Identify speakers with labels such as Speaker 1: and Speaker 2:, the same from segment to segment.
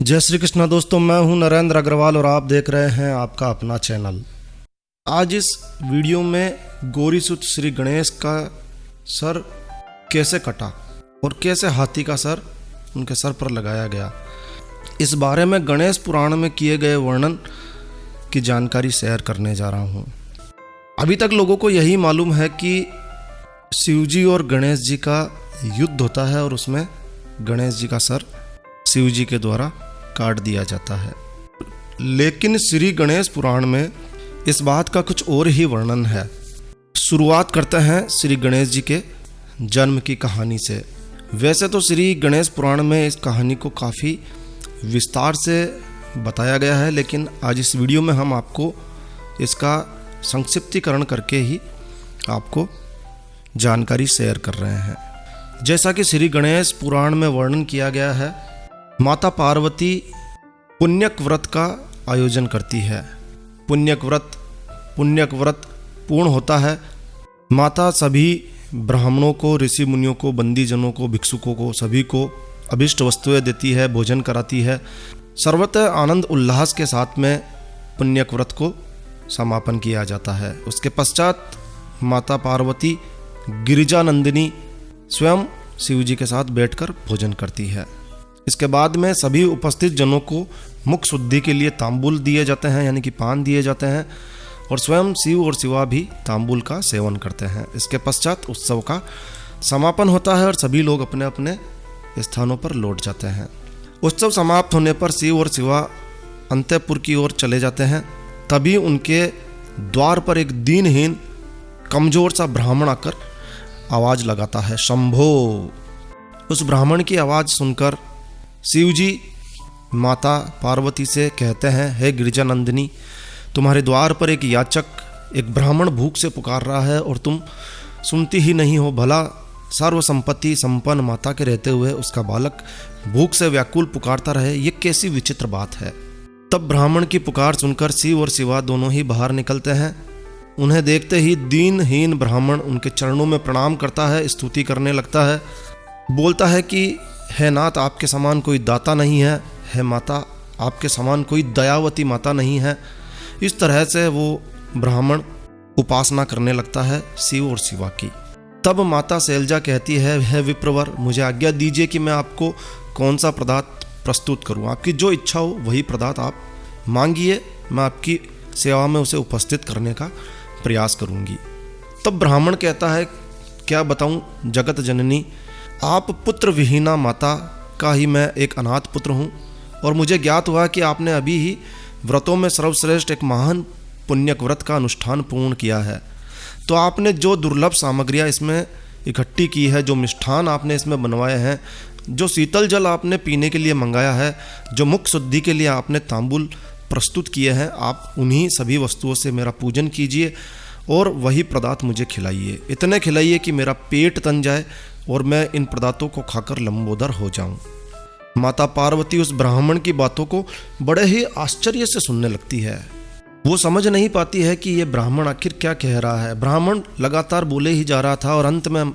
Speaker 1: जय श्री कृष्णा दोस्तों, मैं हूं नरेंद्र अग्रवाल और आप देख रहे हैं आपका अपना चैनल। आज इस वीडियो में गौरीसुत श्री गणेश का सर कैसे कटा और कैसे हाथी का सर उनके सर पर लगाया गया, इस बारे में गणेश पुराण में किए गए वर्णन की जानकारी शेयर करने जा रहा हूं। अभी तक लोगों को यही मालूम है कि शिवजी और गणेश जी का युद्ध होता है और उसमें गणेश जी का सर शिवजी के द्वारा काट दिया जाता है, लेकिन श्री गणेश पुराण में इस बात का कुछ और ही वर्णन है। शुरुआत करते हैं श्री गणेश जी के जन्म की कहानी से। वैसे तो श्री गणेश पुराण में इस कहानी को काफ़ी विस्तार से बताया गया है, लेकिन आज इस वीडियो में हम आपको इसका संक्षिप्तीकरण करके ही आपको जानकारी शेयर कर रहे हैं। जैसा कि श्री गणेश पुराण में वर्णन किया गया है, माता पार्वती पुण्यक व्रत का आयोजन करती है। पुण्यक व्रत पूर्ण होता है। माता सभी ब्राह्मणों को, ऋषि मुनियों को, बंदीजनों को, भिक्षुकों को, सभी को अभिष्ट वस्तुएं देती है, भोजन कराती है। सर्वतः आनंद उल्लास के साथ में पुण्यक व्रत को समापन किया जाता है। उसके पश्चात माता पार्वती गिरिजा नंदिनी स्वयं शिवजी के साथ बैठकर भोजन करती है। इसके बाद में सभी उपस्थित जनों को मुख शुद्धि के लिए तांबूल दिए जाते हैं, यानी कि पान दिए जाते हैं, और स्वयं शिव और शिवा भी तांबूल का सेवन करते हैं। इसके पश्चात उत्सव का समापन होता है और सभी लोग अपने अपने स्थानों पर लौट जाते हैं। उत्सव समाप्त होने पर शिव और शिवा अंतःपुर की ओर चले जाते हैं। तभी उनके द्वार पर एक दीनहीन कमजोर सा ब्राह्मण आकर आवाज लगाता है, शंभो। उस ब्राह्मण की आवाज सुनकर शिवजी माता पार्वती से कहते हैं, हे गिरिजानंदिनी, तुम्हारे द्वार पर एक याचक, एक ब्राह्मण भूख से पुकार रहा है और तुम सुनती ही नहीं हो। भला सर्व संपत्ति संपन्न माता के रहते हुए उसका बालक भूख से व्याकुल पुकारता रहे, ये कैसी विचित्र बात है। तब ब्राह्मण की पुकार सुनकर शिव और शिवा दोनों ही बाहर निकलते हैं। उन्हें देखते ही दीनहीन ब्राह्मण उनके चरणों में प्रणाम करता है, स्तुति करने लगता है, बोलता है कि हे नाथ, आपके समान कोई दाता नहीं है, हे माता, आपके समान कोई दयावती माता नहीं है। इस तरह से वो ब्राह्मण उपासना करने लगता है शिव और शिवा की। तब माता शैलजा कहती है, हे विप्रवर, मुझे आज्ञा दीजिए कि मैं आपको कौन सा पदार्थ प्रस्तुत करूं। आपकी जो इच्छा हो वही पदार्थ आप मांगिए, मैं आपकी सेवा में उसे उपस्थित करने का प्रयास करूंगी। तब ब्राह्मण कहता है, क्या बताऊं जगत जननी, आप पुत्र विहीना माता का ही मैं एक अनाथ पुत्र हूँ, और मुझे ज्ञात हुआ कि आपने अभी ही व्रतों में सर्वश्रेष्ठ एक महान पुण्यक व्रत का अनुष्ठान पूर्ण किया है। तो आपने जो दुर्लभ सामग्रियाँ इसमें इकट्ठी की है, जो मिष्ठान आपने इसमें बनवाए हैं, जो शीतल जल आपने पीने के लिए मंगाया है, जो मुख शुद्धि के लिए आपने तांबूल प्रस्तुत किए हैं, आप उन्हीं सभी वस्तुओं से मेरा पूजन कीजिए और वही पदार्थ मुझे खिलाइए। इतने खिलाइए कि मेरा पेट तन जाए और मैं इन पदार्थों को खाकर लंबोदर हो जाऊं। माता पार्वती उस ब्राह्मण की बातों को बड़े ही आश्चर्य से सुनने लगती है। वो समझ नहीं पाती है कि ये ब्राह्मण आखिर क्या कह रहा है। ब्राह्मण लगातार बोले ही जा रहा था और अंत में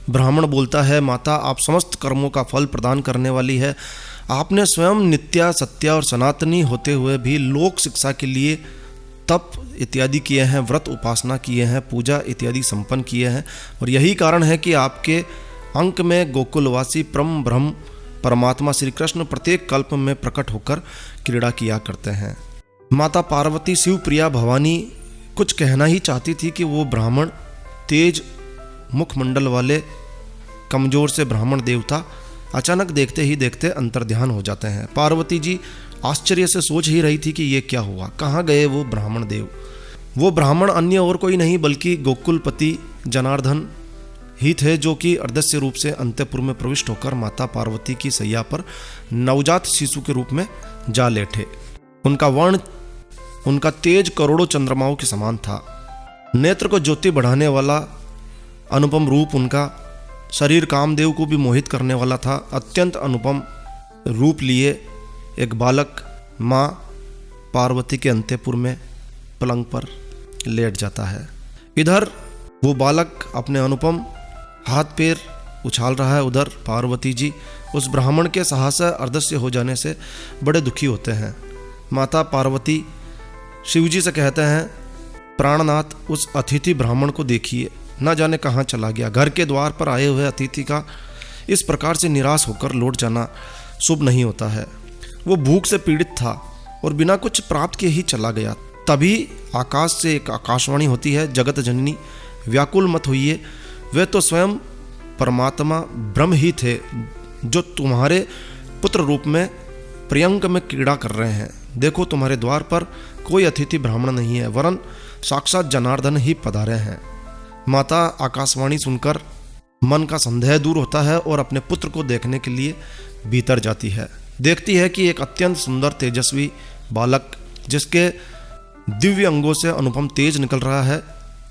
Speaker 1: ब्राह्मण बोलता है, माता, आप समस्त कर्मों का फल प्रदान करने वाली है। आपने स्वयं नित्या, सत्या और सनातनी होते हुए भी लोक शिक्षा के लिए तप इत्यादि किए हैं, व्रत उपासना किए हैं, पूजा इत्यादि संपन्न किए हैं, और यही कारण है कि आपके अंक में गोकुलवासी परम ब्रह्म परमात्मा श्री कृष्ण प्रत्येक कल्प में प्रकट होकर क्रीड़ा किया करते हैं। माता पार्वती शिवप्रिया भवानी कुछ कहना ही चाहती थी कि वो ब्राह्मण, तेज मुखमंडल वाले कमजोर से ब्राह्मण देवता अचानक देखते ही देखते अंतर्ध्यान हो जाते हैं। पार्वती जी आश्चर्य से सोच ही रही थी कि ये क्या हुआ, कहाँ गए वो ब्राह्मण देव। वो ब्राह्मण अन्य और कोई नहीं बल्कि गोकुलपति जनार्दन ही थे, जो कि अदृश्य रूप से अंतःपुर में प्रविष्ट होकर माता पार्वती की सैया पर नवजात शिशु के रूप में जा लेटे। उनका वर्ण, उनका तेज करोड़ों चंद्रमाओं के समान था। नेत्र को ज्योति बढ़ाने वाला अनुपम रूप उनका शरीर कामदेव को भी मोहित करने वाला था। अत्यंत अनुपम रूप लिए एक बालक माँ पार्वती के अंतःपुर में पलंग पर लेट जाता है। इधर वो बालक अपने अनुपम हाथ पैर उछाल रहा है, उधर पार्वती जी उस ब्राह्मण के सहसा अदृश्य हो जाने से बड़े दुखी होते हैं। माता पार्वती शिवजी से कहते हैं, प्राणनाथ उस अतिथि ब्राह्मण को देखिए, न जाने कहाँ चला गया। घर के द्वार पर आए हुए अतिथि का इस प्रकार से निराश होकर लौट जाना शुभ नहीं होता है। वो भूख से पीड़ित था और बिना कुछ प्राप्त किए ही चला गया। तभी आकाश से एक आकाशवाणी होती है, जगत जननी व्याकुल मत होइए, वे तो स्वयं परमात्मा ब्रह्म ही थे जो तुम्हारे पुत्र रूप में प्रियंक में क्रीड़ा कर रहे हैं। देखो तुम्हारे द्वार पर कोई अतिथि ब्राह्मण नहीं है, वरन साक्षात जनार्दन ही पधारे हैं। माता आकाशवाणी सुनकर मन का संदेह दूर होता है और अपने पुत्र को देखने के लिए भीतर जाती है। देखती है कि एक अत्यंत सुंदर तेजस्वी बालक, जिसके दिव्य अंगों से अनुपम तेज निकल रहा है,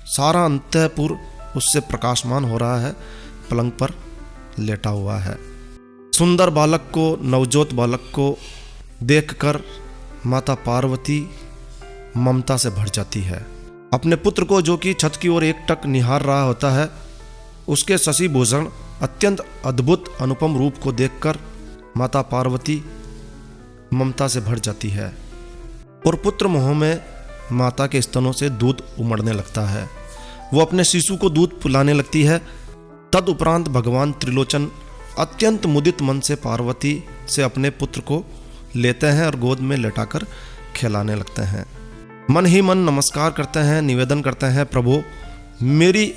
Speaker 1: सारा अंतःपुर उससे प्रकाशमान हो रहा है, पलंग पर लेटा हुआ है। सुंदर बालक को, नवजोत बालक को देखकर माता पार्वती ममता से भर जाती है। अपने पुत्र को, जो कि छत की ओर एकटक निहार रहा होता है, उसके शशि भूषण अत्यंत अद्भुत अनुपम रूप को देखकर माता पार्वती ममता से भर जाती है और पुत्र मोह में माता के स्तनों से दूध उमड़ने लगता है। वो अपने शिशु को दूध पिलाने लगती है। तदुपरांत भगवान त्रिलोचन अत्यंत मुदित मन से पार्वती से अपने पुत्र को लेते हैं और गोद में लेटाकर खिलाने लगते हैं। मन ही मन नमस्कार करते हैं, निवेदन करते हैं, प्रभु मेरी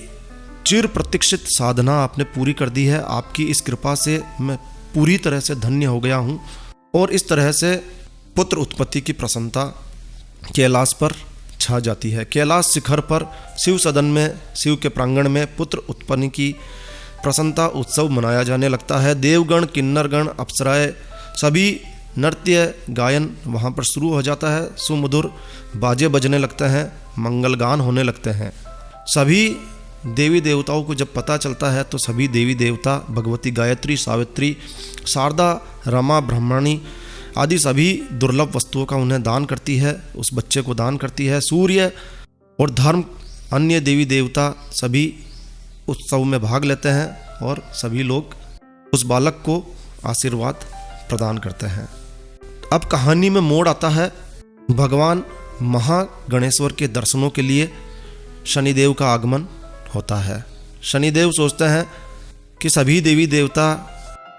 Speaker 1: चिर प्रतीक्षित साधना आपने पूरी कर दी है। आपकी इस कृपा से मैं पूरी तरह से धन्य हो गया हूँ। और इस तरह से पुत्र उत्पत्ति की प्रसन्नता कैलाश पर छा जाती है। कैलाश शिखर पर शिव सदन में, शिव के प्रांगण में पुत्र उत्पत्ति की प्रसन्नता उत्सव मनाया जाने लगता है। देवगण, किन्नरगण, अप्सराएं सभी नृत्य गायन वहाँ पर शुरू हो जाता है। सुमधुर बाजे बजने लगते हैं, मंगलगान होने लगते हैं। सभी देवी देवताओं को जब पता चलता है तो सभी देवी देवता, भगवती गायत्री, सावित्री, शारदा, रमा, ब्रह्मणी आदि सभी दुर्लभ वस्तुओं का उन्हें दान करती है, उस बच्चे को दान करती है। सूर्य और धर्म, अन्य देवी देवता सभी उत्सव में भाग लेते हैं और सभी लोग उस बालक को आशीर्वाद प्रदान करते हैं। अब कहानी में मोड़ आता है। भगवान महागणेश्वर के दर्शनों के लिए शनिदेव का आगमन होता है। शनिदेव सोचते हैं कि सभी देवी देवता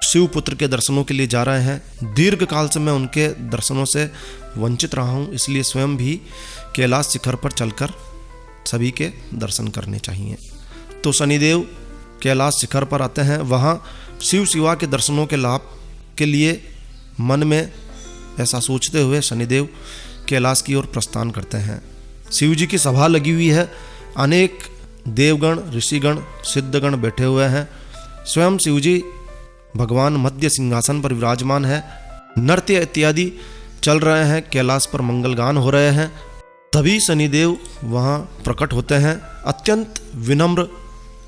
Speaker 1: शिव पुत्र के दर्शनों के लिए जा रहे हैं, दीर्घ काल से मैं उनके दर्शनों से वंचित रहा हूँ, इसलिए स्वयं भी कैलाश शिखर पर चलकर सभी के दर्शन करने चाहिए। तो शनिदेव कैलाश शिखर पर आते हैं। वहाँ शिव शिवा के दर्शनों के लाभ के लिए मन में ऐसा सोचते हुए शनिदेव कैलाश की ओर प्रस्थान करते हैं। शिव जी की सभा लगी हुई है, अनेक देवगण, ऋषिगण, सिद्धगण बैठे हुए हैं। स्वयं शिव जी भगवान मध्य सिंहासन पर विराजमान है। नृत्य इत्यादि चल रहे हैं, कैलाश पर मंगलगान हो रहे हैं। तभी शनिदेव वहाँ प्रकट होते हैं। अत्यंत विनम्र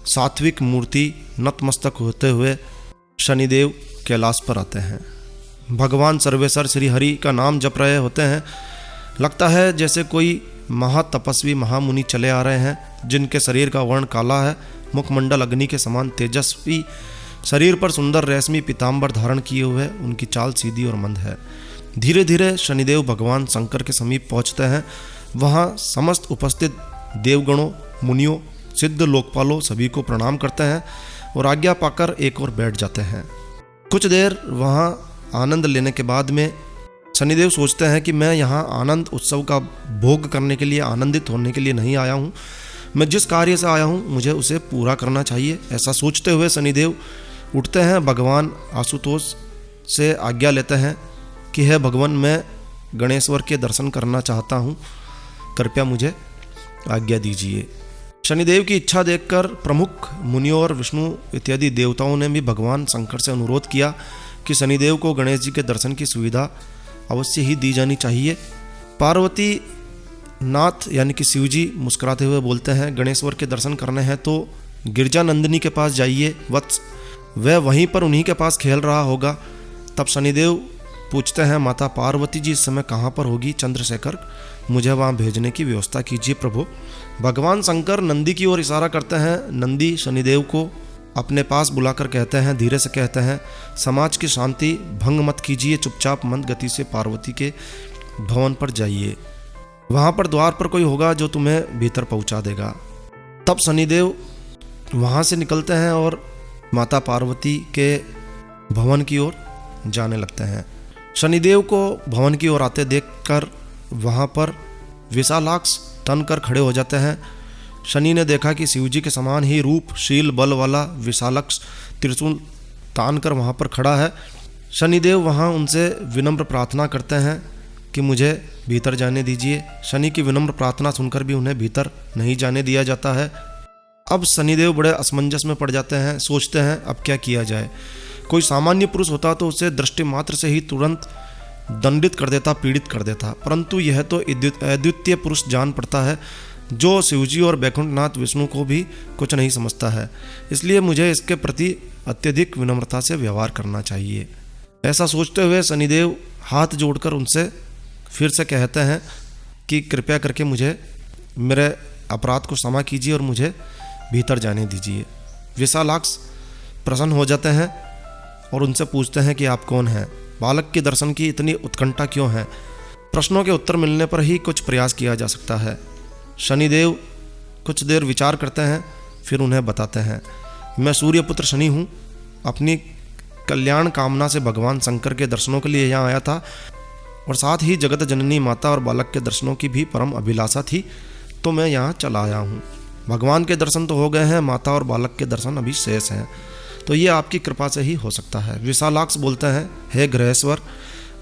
Speaker 1: सात्विक मूर्ति, नतमस्तक होते हुए शनिदेव कैलाश पर आते हैं। भगवान सर्वेश्वर श्री हरि का नाम जप रहे होते हैं। लगता है जैसे कोई महातपस्वी महामुनि चले आ रहे हैं, जिनके शरीर का वर्ण काला है, मुखमंडल अग्नि के समान तेजस्वी, शरीर पर सुंदर रेशमी पीताम्बर धारण किए हुए, उनकी चाल सीधी और मंद है। धीरे धीरे शनिदेव भगवान शंकर के समीप पहुंचते हैं। वहाँ समस्त उपस्थित देवगणों, मुनियों, सिद्ध लोकपालों सभी को प्रणाम करते हैं और आज्ञा पाकर एक ओर बैठ जाते हैं। कुछ देर वहाँ आनंद लेने के बाद में शनिदेव सोचते हैं कि मैं यहाँ आनंद उत्सव का भोग करने के लिए, आनंदित होने के लिए नहीं आया हूँ। मैं जिस कार्य से आया हूँ मुझे उसे पूरा करना चाहिए। ऐसा सोचते हुए शनिदेव उठते हैं। भगवान आशुतोष से आज्ञा लेते हैं कि हे भगवान, मैं गणेश्वर के दर्शन करना चाहता हूँ, कृपया मुझे आज्ञा दीजिए। शनिदेव की इच्छा देखकर प्रमुख मुनियों और विष्णु इत्यादि देवताओं ने भी भगवान शंकर से अनुरोध किया कि शनिदेव को गणेश जी के दर्शन की सुविधा अवश्य ही दी जानी चाहिए। पार्वती नाथ यानी कि शिव जी मुस्कुराते हुए बोलते हैं, गणेश्वर के दर्शन करने हैं तो गिरजा नंदिनी के पास जाइए वत्स, वह वहीं पर उन्हीं के पास खेल रहा होगा। तब शनिदेव पूछते हैं, माता पार्वती जी इस समय कहाँ पर होगी? चंद्रशेखर, मुझे वहाँ भेजने की व्यवस्था कीजिए प्रभु। भगवान शंकर नंदी की ओर इशारा करते हैं। नंदी शनिदेव को अपने पास बुलाकर कहते हैं, धीरे से कहते हैं, समाज की शांति भंग मत कीजिए, चुपचाप मंद गति से पार्वती के भवन पर जाइए। वहाँ पर द्वार पर कोई होगा जो तुम्हें भीतर पहुँचा देगा। तब शनिदेव वहाँ से निकलते हैं और माता पार्वती के भवन की ओर जाने लगते हैं। शनिदेव को भवन की ओर आते देखकर वहाँ पर विशालाक्ष तन कर खड़े हो जाते हैं। शनि ने देखा कि शिवजी के समान ही रूप, शील, बल वाला विशालाक्ष त्रिशूल तान कर वहाँ पर खड़ा है। शनिदेव वहाँ उनसे विनम्र प्रार्थना करते हैं कि मुझे भीतर जाने दीजिए। शनि की विनम्र प्रार्थना सुनकर भी उन्हें भीतर नहीं जाने दिया जाता है। अब शनिदेव बड़े असमंजस में पड़ जाते हैं, सोचते हैं अब क्या किया जाए। कोई सामान्य पुरुष होता तो उसे दृष्टि मात्र से ही तुरंत दंडित कर देता, पीड़ित कर देता, परंतु यह तो अद्वितीय पुरुष जान पड़ता है जो शिवजी और बैकुंठनाथ विष्णु को भी कुछ नहीं समझता है। इसलिए मुझे इसके प्रति अत्यधिक विनम्रता से व्यवहार करना चाहिए। ऐसा सोचते हुए शनिदेव हाथ जोड़कर उनसे फिर से कहते हैं कि कृपया करके मुझे मेरे अपराध को क्षमा कीजिए और मुझे भीतर जाने दीजिए। विशालाक्ष प्रसन्न हो जाते हैं और उनसे पूछते हैं कि आप कौन हैं? बालक के दर्शन की इतनी उत्कंठा क्यों है? प्रश्नों के उत्तर मिलने पर ही कुछ प्रयास किया जा सकता है। शनिदेव कुछ देर विचार करते हैं, फिर उन्हें बताते हैं, मैं सूर्यपुत्र शनि हूँ। अपनी कल्याण कामना से भगवान शंकर के दर्शनों के लिए यहाँ आया था और साथ ही जगत जननी माता और बालक के दर्शनों की भी परम अभिलाषा थी, तो मैं यहाँ चला आया हूँ। भगवान के दर्शन तो हो गए हैं, माता और बालक के दर्शन अभी शेष हैं, तो ये आपकी कृपा से ही हो सकता है। विशालाक्ष बोलते हैं, हे गृहेश्वर,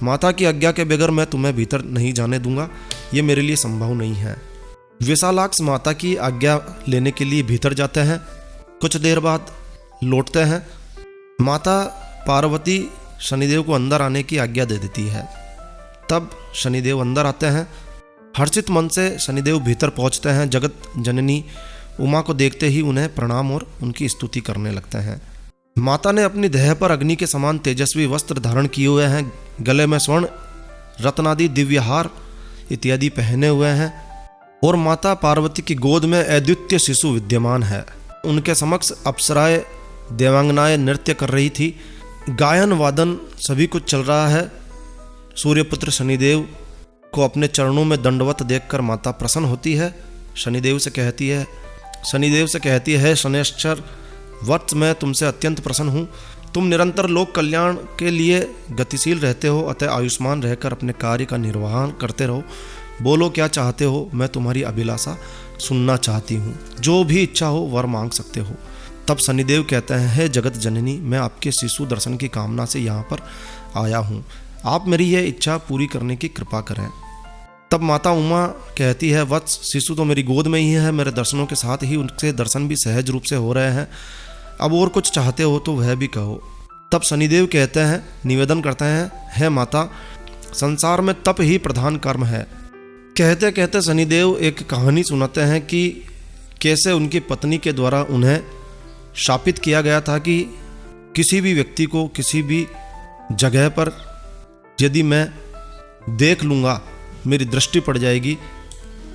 Speaker 1: माता की आज्ञा के बगैर मैं तुम्हें भीतर नहीं जाने दूंगा, ये मेरे लिए संभव नहीं है। विशालाक्ष माता की आज्ञा लेने के लिए भीतर जाते हैं। कुछ देर बाद लौटते हैं। माता पार्वती शनिदेव को अंदर आने की आज्ञा दे देती है। तब शनिदेव अंदर आते हैं। हर्षित मन से शनिदेव भीतर पहुंचते हैं। जगत जननी उमा को देखते ही उन्हें प्रणाम और उनकी स्तुति करने लगते हैं। माता ने अपनी देह पर अग्नि के समान तेजस्वी वस्त्र धारण किए हुए हैं, गले में स्वर्ण रत्नादि दिव्यहार इत्यादि पहने हुए हैं और माता पार्वती की गोद में अद्वितीय शिशु विद्यमान है। उनके समक्ष अप्सराएं देवांगनाएं नृत्य कर रही थी। गायन वादन सभी कुछ चल रहा है। सूर्यपुत्र शनिदेव को अपने चरणों में दंडवत देखकर माता प्रसन्न होती है। शनिदेव से कहती है, शनैश्चर वत्स, मैं तुमसे अत्यंत प्रसन्न हूँ। तुम निरंतर लोक कल्याण के लिए गतिशील रहते हो, अतः आयुष्मान रहकर अपने कार्य का निर्वहन करते रहो। बोलो क्या चाहते हो, मैं तुम्हारी अभिलाषा सुनना चाहती हूँ। जो भी इच्छा हो वर मांग सकते हो। तब शनिदेव कहते हैं, हे जगत जननी, मैं आपके शिशु दर्शन की कामना से यहाँ पर आया हूँ। आप मेरी यह इच्छा पूरी करने की कृपा करें। तब माता उमा कहती है, वत्स, शिशु तो मेरी गोद में ही है, मेरे दर्शनों के साथ ही उनके दर्शन भी सहज रूप से हो रहे हैं। अब और कुछ चाहते हो तो वह भी कहो। तब शनिदेव कहते हैं, निवेदन करते हैं, हे माता, संसार में तप ही प्रधान कर्म है। कहते कहते शनिदेव एक कहानी सुनाते हैं कि कैसे उनकी पत्नी के द्वारा उन्हें शापित किया गया था कि किसी भी व्यक्ति को किसी भी जगह पर यदि मैं देख लूँगा, मेरी दृष्टि पड़ जाएगी,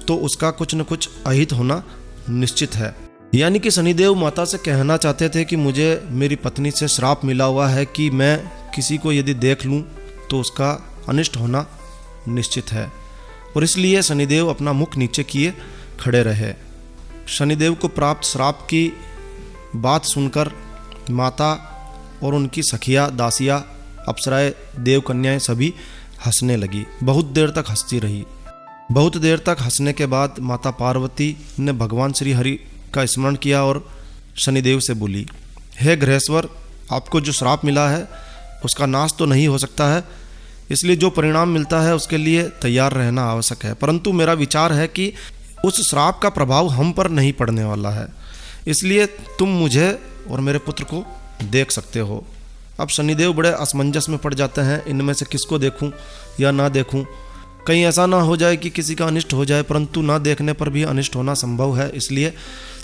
Speaker 1: तो उसका कुछ न कुछ अहित होना निश्चित है। यानी कि शनिदेव माता से कहना चाहते थे कि मुझे मेरी पत्नी से श्राप मिला हुआ है कि मैं किसी को यदि देख लूँ तो उसका अनिष्ट होना निश्चित है, और इसलिए शनिदेव अपना मुख नीचे किए खड़े रहे। शनिदेव को प्राप्त श्राप की बात सुनकर माता और उनकी सखिया, दासियाँ, अप्सराएं, देव कन्याएं सभी हंसने लगी। बहुत देर तक हंसती रही। बहुत देर तक हंसने के बाद माता पार्वती ने भगवान श्री हरि का स्मरण किया और शनिदेव से बोली, हे गृहेश्वर, आपको जो श्राप मिला है उसका नाश तो नहीं हो सकता है, इसलिए जो परिणाम मिलता है उसके लिए तैयार रहना आवश्यक है। परंतु मेरा विचार है कि उस श्राप का प्रभाव हम पर नहीं पड़ने वाला है, इसलिए तुम मुझे और मेरे पुत्र को देख सकते हो। अब शनिदेव बड़े असमंजस में पड़ जाते हैं, इनमें से किसको देखूं या ना देखूं। कहीं ऐसा ना हो जाए कि किसी का अनिष्ट हो जाए, परंतु ना देखने पर भी अनिष्ट होना संभव है, इसलिए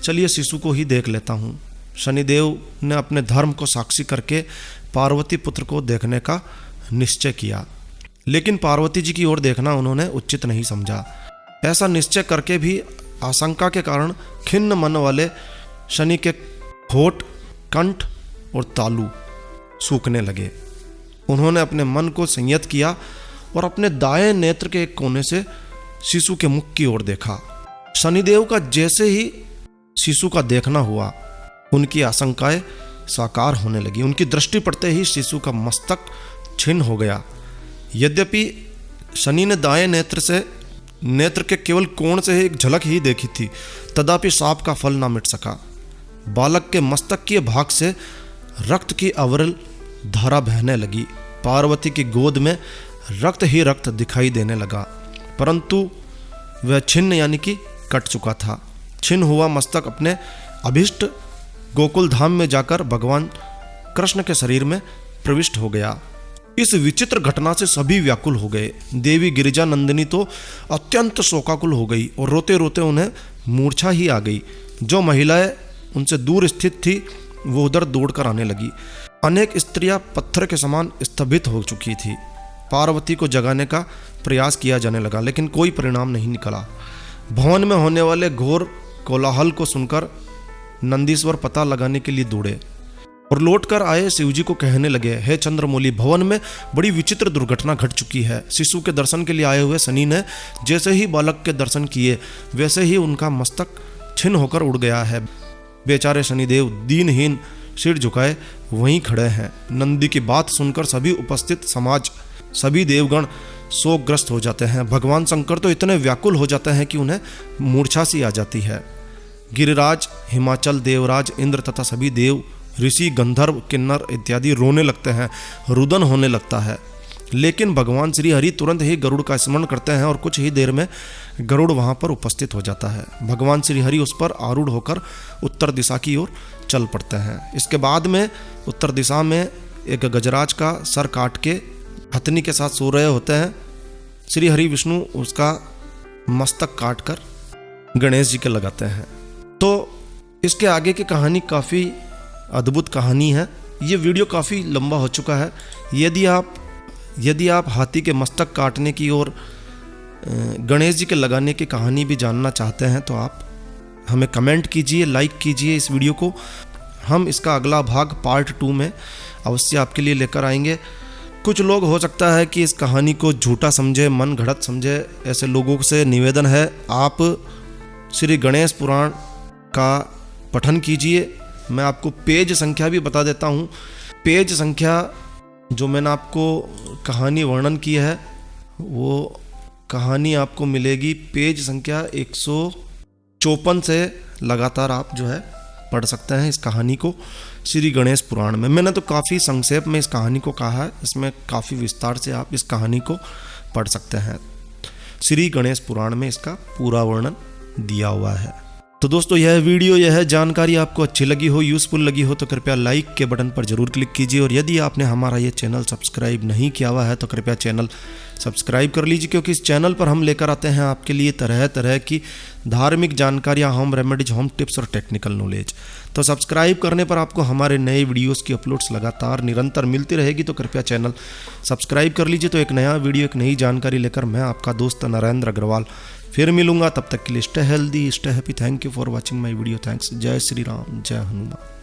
Speaker 1: चलिए शिशु को ही देख लेता हूँ। शनिदेव ने अपने धर्म को साक्षी करके पार्वती पुत्र को देखने का निश्चय किया, लेकिन पार्वती जी की ओर देखना उन्होंने उचित नहीं समझा। ऐसा निश्चय करके भी आशंका के कारण खिन्न मन वाले शनि के होठ कंठ और तालू सूखने लगे। उन्होंने अपने मन को संयत किया और अपने दाएं नेत्र के एक कोने से शिशु के मुख की ओर देखा। शनिदेव का जैसे ही शिशु का देखना हुआ, उनकी आशंकाएं साकार होने लगी। उनकी दृष्टि पड़ते ही शिशु का मस्तक छिन्न हो गया। यद्यपि शनि ने दाएं नेत्र के केवल कोण से एक झलक ही देखी थी, तथापि शाप का फल ना मिट सका। बालक के मस्तक के भाग से रक्त की अविरल धारा बहने लगी। पार्वती की गोद में रक्त ही रक्त दिखाई देने लगा, परंतु वह छिन्न यानी कि कट चुका था। छिन्न हुआ मस्तक अपने अभिष्ट गोकुल धाम में जाकर भगवान कृष्ण के शरीर में प्रविष्ट हो गया। इस विचित्र घटना से सभी व्याकुल हो गए। देवी गिरिजा नंदिनी तो अत्यंत शोकाकुल हो गई और रोते रोते उन्हें मूर्छा ही आ गई। जो महिलाएं उनसे दूर स्थित थी वो उधर दौड़कर आने लगी। अनेक स्त्रियां पत्थर के समान स्तंभित हो चुकी थी। पार्वती को जगाने का प्रयास किया जाने लगा, लेकिन कोई परिणाम नहीं निकला। भवन में होने वाले घोर कोलाहल को सुनकर नंदीश्वर पता लगाने के लिए दौड़े और लौटकर आए शिवजी को कहने लगे, हे चंद्रमौली, भवन में बड़ी विचित्र दुर्घटना घट चुकी है। शिशु के दर्शन के लिए आए हुए शनि ने जैसे ही बालक के दर्शन किए, वैसे ही उनका मस्तक छिन्न होकर उड़ गया है। बेचारे शनिदेव दीनहीन सिर झुकाए वहीं खड़े हैं। नंदी की बात सुनकर सभी उपस्थित समाज, सभी देवगण शोकग्रस्त हो जाते हैं। भगवान शंकर तो इतने व्याकुल हो जाते हैं कि उन्हें मूर्छा सी आ जाती है। गिरिराज, हिमाचल, देवराज, इंद्र तथा सभी देव, ऋषि, गंधर्व, किन्नर इत्यादि रोने लगते हैं, रुदन होने लगता है। लेकिन भगवान श्री हरि तुरंत ही गरुड़ का स्मरण करते हैं और कुछ ही देर में गरुड़ वहां पर उपस्थित हो जाता है। भगवान श्री हरि उस पर आरूढ़ होकर उत्तर दिशा की ओर चल पड़ते हैं। इसके बाद में उत्तर दिशा में एक गजराज का सर काट के हथनी के साथ सो रहे होते हैं। श्री हरि विष्णु उसका मस्तक काट कर गणेश जी के लगाते हैं। तो इसके आगे की कहानी काफ़ी अद्भुत कहानी है। ये वीडियो काफ़ी लंबा हो चुका है। यदि आप हाथी के मस्तक काटने की और गणेश जी के लगाने की कहानी भी जानना चाहते हैं तो आप हमें कमेंट कीजिए, लाइक कीजिए इस वीडियो को। हम इसका अगला भाग पार्ट 2 में अवश्य आपके लिए लेकर आएंगे। कुछ लोग हो सकता है कि इस कहानी को झूठा समझे, मन घड़त समझे। ऐसे लोगों से निवेदन है, आप श्री गणेश पुराण का पठन कीजिए। मैं आपको पेज संख्या भी बता देता हूँ। पेज संख्या जो मैंने आपको कहानी वर्णन की है, वो कहानी आपको मिलेगी पेज संख्या 154 से लगातार आप जो है पढ़ सकते हैं इस कहानी को श्री गणेश पुराण में। मैंने तो काफ़ी संक्षेप में इस कहानी को कहा है, इसमें काफ़ी विस्तार से आप इस कहानी को पढ़ सकते हैं। श्री गणेश पुराण में इसका पूरा वर्णन दिया हुआ है। तो दोस्तों, यह जानकारी आपको अच्छी लगी हो, यूज़फुल लगी हो तो कृपया लाइक के बटन पर जरूर क्लिक कीजिए। और यदि आपने हमारा ये चैनल सब्सक्राइब नहीं किया हुआ है तो कृपया चैनल सब्सक्राइब कर लीजिए, क्योंकि इस चैनल पर हम लेकर आते हैं आपके लिए तरह तरह की धार्मिक जानकारियाँ, होम रेमेडीज, होम टिप्स और टेक्निकल नॉलेज। तो सब्सक्राइब करने पर आपको हमारे नए वीडियोज़ की अपलोड्स लगातार निरंतर मिलती रहेगी। तो कृपया चैनल सब्सक्राइब कर लीजिए। तो एक नया वीडियो, एक नई जानकारी लेकर मैं आपका दोस्त नरेंद्र अग्रवाल फिर मिलूंगा। तब तक के लिए stay healthy, stay happy. Thank you for watching my video. Thanks. जय श्री राम, जय हनुमान।